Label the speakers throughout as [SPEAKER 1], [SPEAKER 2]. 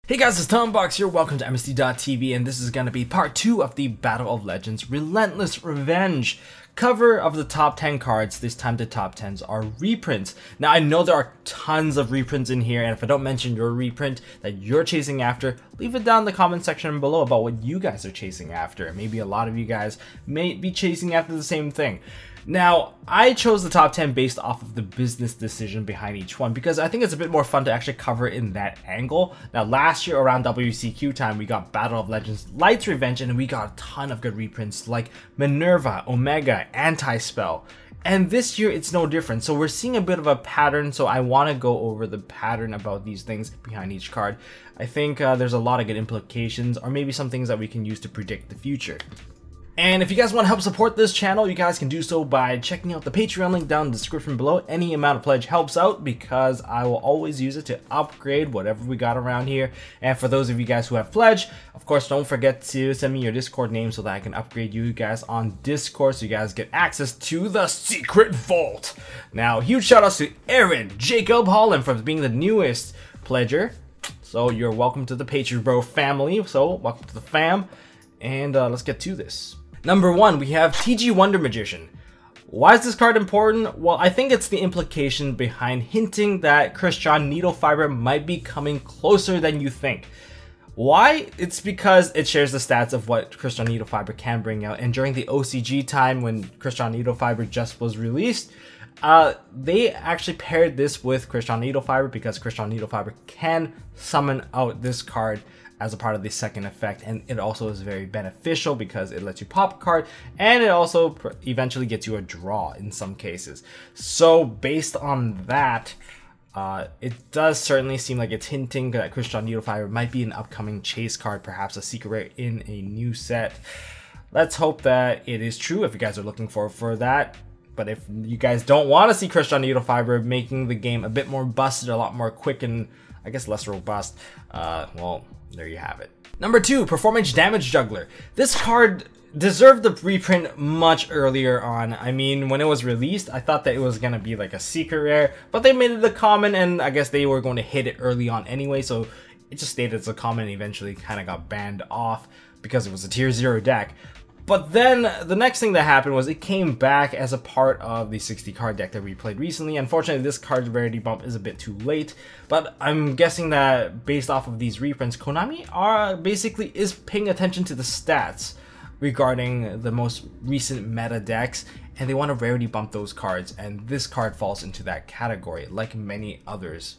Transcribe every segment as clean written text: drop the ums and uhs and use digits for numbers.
[SPEAKER 1] Hey guys, it's Tombox here, welcome to MST.TV, and this is going to be part 2 of the Battle of Legends Relentless Revenge. Cover of the top 10 cards, this time the top 10s are reprints. Now I know there are tons of reprints in here, and if I don't mention your reprint that you're chasing after, leave it down in the comment section below about what you guys are chasing after. Maybe a lot of you guys may be chasing after the same thing. Now, I chose the top 10 based off of the business decision behind each one because I think it's a bit more fun to actually cover in that angle. Now, last year around WCQ time, we got Battle of Legends Light's Revenge, and we got a ton of good reprints like Minerva, Omega, Anti-Spell. And this year, it's no different. So we're seeing a bit of a pattern, so I want to go over the pattern about these things behind each card. I think there's a lot of good implications, or maybe some things that we can use to predict the future. And if you guys want to help support this channel, you guys can do so by checking out the Patreon link down in the description below. Any amount of pledge helps out because I will always use it to upgrade whatever we got around here. And for those of you guys who have pledged, of course, don't forget to send me your Discord name so that I can upgrade you guys on Discord so you guys get access to the secret vault. Now, huge shout outs to Aaron Jacob Holland for being the newest pledger. So you're welcome to the Patreon Bro family. So welcome to the fam. And let's get to this. Number 1, we have TG Wonder Magician. Why is this card important? Well, I think it's the implication behind hinting that Christian Needle Fiber might be coming closer than you think. Why? It's because it shares the stats of what Christian Needle Fiber can bring out, and during the OCG time when Christian Needle Fiber just was released, they actually paired this with Christian Needle Fiber because Christian Needle Fiber can summon out this card as a part of the second effect, and it also is very beneficial because it lets you pop a card, and it also eventually gets you a draw in some cases. So based on that, it does certainly seem like it's hinting that Christian Needle Fiber might be an upcoming chase card, perhaps a secret rare in a new set. Let's hope that it is true if you guys are looking forward for that. But if you guys don't want to see Christian Needle Fiber making the game a bit more busted, a lot more quick, and I guess less robust, well, there you have it. Number 2, Performance Damage Juggler. This card deserved the reprint much earlier on. I mean, when it was released, I thought that it was going to be like a secret rare, but they made it a common, and I guess they were going to hit it early on anyway, so it just stayed as a common and eventually kind of got banned off because it was a tier 0 deck. But then the next thing that happened was it came back as a part of the 60 card deck that we played recently. Unfortunately, this card's rarity bump is a bit too late, but I'm guessing that based off of these reprints, Konami basically is paying attention to the stats regarding the most recent meta decks, and they want to rarity bump those cards, and this card falls into that category, like many others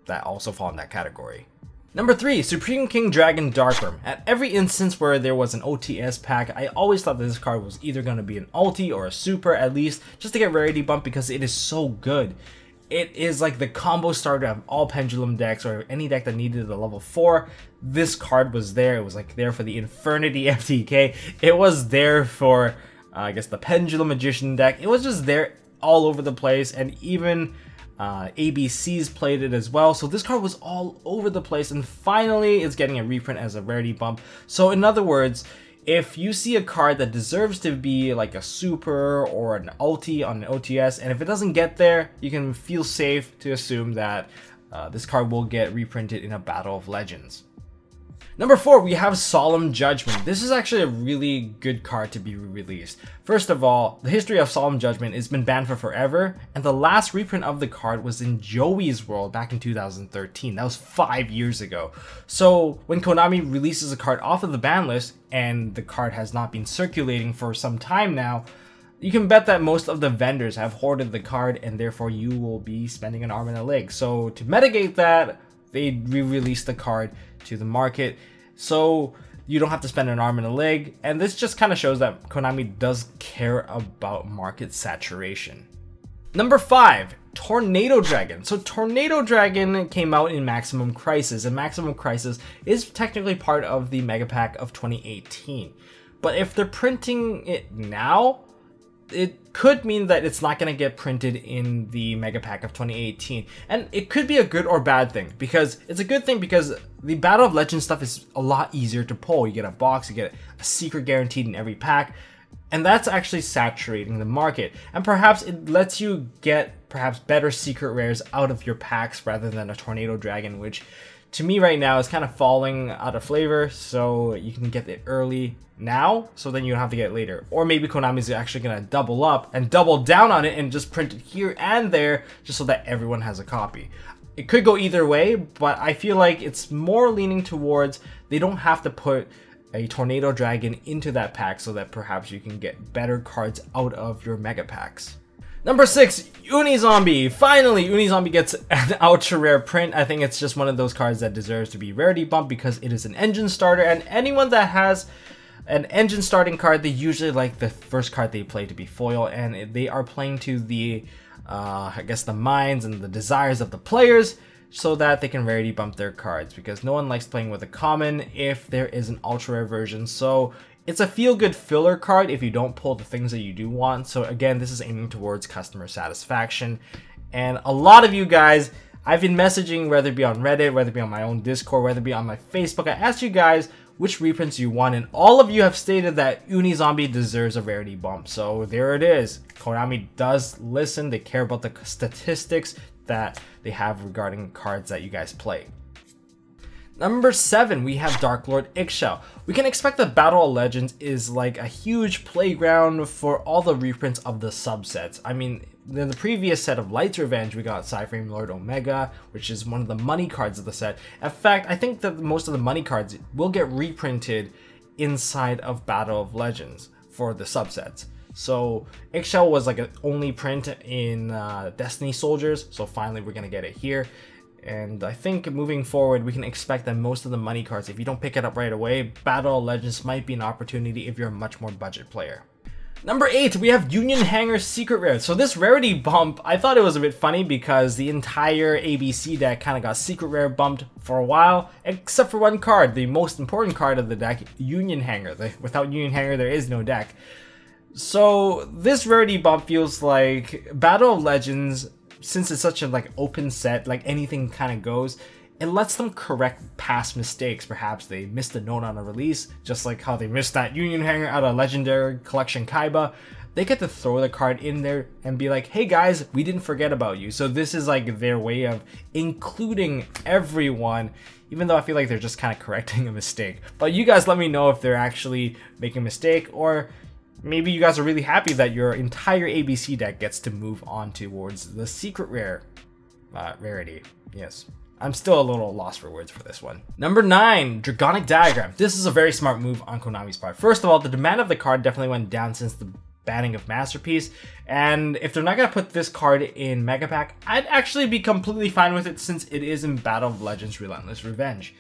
[SPEAKER 1] that also fall in that category. Number 3, Supreme King Dragon Darkworm. At every instance where there was an OTS pack, I always thought that this card was either going to be an ulti or a super, at least, just to get rarity bump because it is so good. It is like the combo starter of all Pendulum decks or any deck that needed a level 4. This card was there. It was like there for the Infernity FTK. It was there for, I guess, the Pendulum Magician deck. It was just there all over the place, and even ABCs played it as well, so this card was all over the place, and finally it's getting a reprint as a rarity bump. So in other words, if you see a card that deserves to be like a super or an ulti on an OTS, and if it doesn't get there, you can feel safe to assume that this card will get reprinted in a Battle of Legends. Number 4, we have Solemn Judgment. This is actually a really good card to be released. First of all, the history of Solemn Judgment has been banned for forever, and the last reprint of the card was in Joey's World back in 2013. That was 5 years ago. So when Konami releases a card off of the ban list, and the card has not been circulating for some time now, you can bet that most of the vendors have hoarded the card, and therefore you will be spending an arm and a leg. So to mitigate that, they re-release the card to the market so you don't have to spend an arm and a leg, and this just kind of shows that Konami does care about market saturation. Number 5, Tornado Dragon. So Tornado Dragon came out in Maximum Crisis, and Maximum Crisis is technically part of the Mega Pack of 2018. But if they're printing it now, it could mean that it's not going to get printed in the Mega Pack of 2018. And it could be a good or bad thing, because it's a good thing because the Battle of Legends stuff is a lot easier to pull. You get a box, you get a secret guaranteed in every pack, and that's actually saturating the market. And perhaps it lets you get perhaps better secret rares out of your packs rather than a Tornado Dragon, which to me right now is kind of falling out of flavor, so you can get it early now, so then you don't have to get it later. Or maybe Konami's actually gonna double up and double down on it and just print it here and there just so that everyone has a copy. It could go either way, but I feel like it's more leaning towards they don't have to put a Tornado Dragon into that pack so that perhaps you can get better cards out of your mega packs. Number 6, Unizombie. Finally, Unizombie gets an ultra rare print. I think it's just one of those cards that deserves to be rarity bumped because it is an engine starter, and anyone that has an engine starting card, they usually like the first card they play to be foil, and they are playing to the, I guess, the minds and the desires of the players so that they can rarity bump their cards, because no one likes playing with a common if there is an ultra rare version. So it's a feel-good filler card if you don't pull the things that you do want. So again, this is aiming towards customer satisfaction. And a lot of you guys, I've been messaging, whether it be on Reddit, whether it be on my own Discord, whether it be on my Facebook. I asked you guys which reprints you want, and all of you have stated that Unizombie deserves a rarity bump. So there it is. Konami does listen. They care about the statistics that they have regarding cards that you guys play. Number 7, we have Dark Lord Ixchel. We can expect that Battle of Legends is like a huge playground for all the reprints of the subsets. I mean, in the previous set of Light's Revenge, we got Cyframe Lord Omega, which is one of the money cards of the set. In fact, I think that most of the money cards will get reprinted inside of Battle of Legends for the subsets. So Ixchel was like an only print in Destiny Soldiers, so finally we're gonna get it here. And I think moving forward, we can expect that most of the money cards, if you don't pick it up right away, Battle of Legends might be an opportunity if you're a much more budget player. Number 8, we have Union Hanger Secret Rare. So this rarity bump, I thought it was a bit funny because the entire ABC deck kind of got Secret Rare bumped for a while, except for one card, the most important card of the deck, Union Hanger. Without Union Hanger, there is no deck. So this rarity bump feels like Battle of Legends, since it's such a like open set, like anything kind of goes, it lets them correct past mistakes. Perhaps they missed a note on a release, just like how they missed that Union Hanger out of Legendary Collection Kaiba. They get to throw the card in there and be like, hey guys, we didn't forget about you. So this is like their way of including everyone, even though I feel like they're just kind of correcting a mistake. But you guys let me know if they're actually making a mistake, or maybe you guys are really happy that your entire ABC deck gets to move on towards the secret rare rarity. Yes. I'm still a little lost for words for this one. Number 9, Dragonic Diagram. This is a very smart move on Konami's part. First of all, the demand of the card definitely went down since the banning of Masterpiece. And if they're not going to put this card in Mega Pack, I'd actually be completely fine with it since it is in Battle of Legends Relentless Revenge.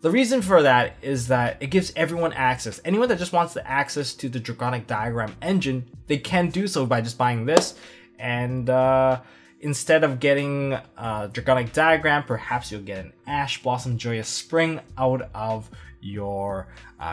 [SPEAKER 1] The reason for that is that it gives everyone access. Anyone that just wants the access to the Dragonic Diagram engine, they can do so by just buying this. And instead of getting Dragonic Diagram, perhaps you'll get an Ash Blossom Joyous Spring out of your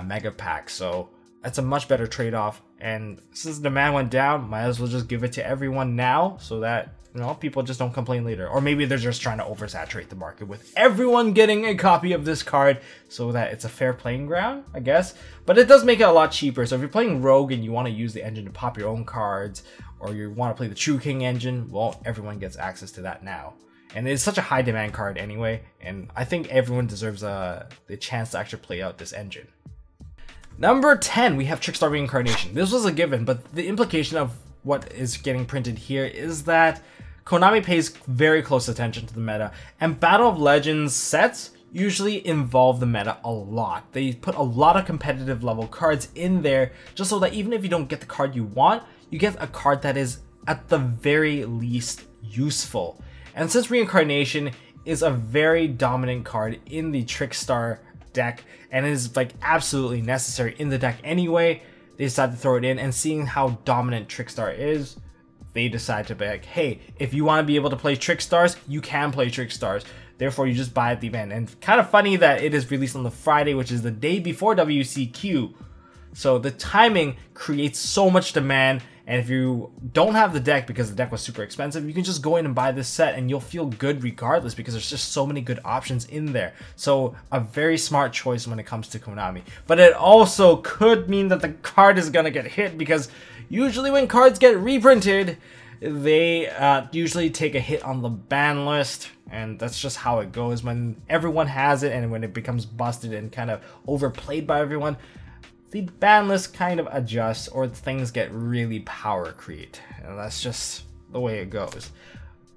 [SPEAKER 1] Mega Pack. So that's a much better trade-off. And since the demand went down, might as well just give it to everyone now so that, you know, people just don't complain later. Or maybe they're just trying to oversaturate the market with everyone getting a copy of this card so that it's a fair playing ground, I guess. But it does make it a lot cheaper. So if you're playing Rogue and you want to use the engine to pop your own cards, or you want to play the True King engine, well, everyone gets access to that now. And it's such a high demand card anyway, and I think everyone deserves the chance to actually play out this engine. Number 10, we have Trickstar Reincarnation. This was a given, but the implication of what is getting printed here is that Konami pays very close attention to the meta, and Battle of Legends sets usually involve the meta a lot. They put a lot of competitive level cards in there just so that even if you don't get the card you want, you get a card that is at the very least useful. And since Reincarnation is a very dominant card in the Trickstar deck and is like absolutely necessary in the deck anyway, they decided to throw it in. And seeing how dominant Trickstar is, they decide to be like, hey, if you want to be able to play Trickstars, you can play Trickstars. Therefore, you just buy at the event. And kind of funny that it is released on the Friday, which is the day before WCQ. So the timing creates so much demand. And if you don't have the deck because the deck was super expensive, you can just go in and buy this set and you'll feel good regardless because there's just so many good options in there. So a very smart choice when it comes to Konami. But it also could mean that the card is going to get hit because usually when cards get reprinted, they usually take a hit on the ban list, and that's just how it goes when everyone has it, and when it becomes busted and kind of overplayed by everyone, the ban list kind of adjusts, or things get really power creep, and that's just the way it goes.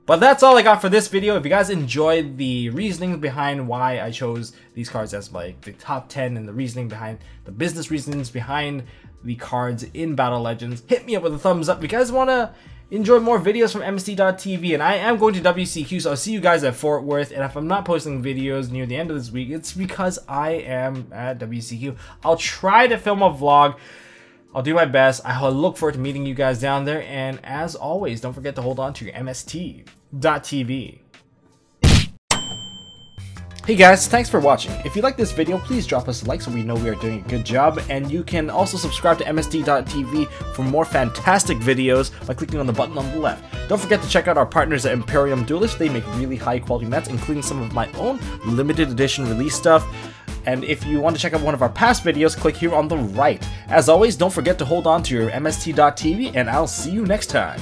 [SPEAKER 1] But that's all I got for this video. If you guys enjoyed the reasoning behind why I chose these cards as like the top 10 and the reasoning behind the business reasons behind the cards in Battle Legends, hit me up with a thumbs up. If you guys want to enjoy more videos from MST.TV, and I am going to WCQ, so I'll see you guys at Fort Worth. And if I'm not posting videos near the end of this week, it's because I am at WCQ. I'll try to film a vlog. I'll do my best. I look forward to meeting you guys down there. And as always, don't forget to hold on to your MST.TV. Hey guys, thanks for watching. If you like this video, please drop us a like so we know we are doing a good job. And you can also subscribe to MST.TV for more fantastic videos by clicking on the button on the left. Don't forget to check out our partners at Imperium Duelist. They make really high quality mats, including some of my own limited edition release stuff. And if you want to check out one of our past videos, click here on the right. As always, don't forget to hold on to your MST.TV, and I'll see you next time.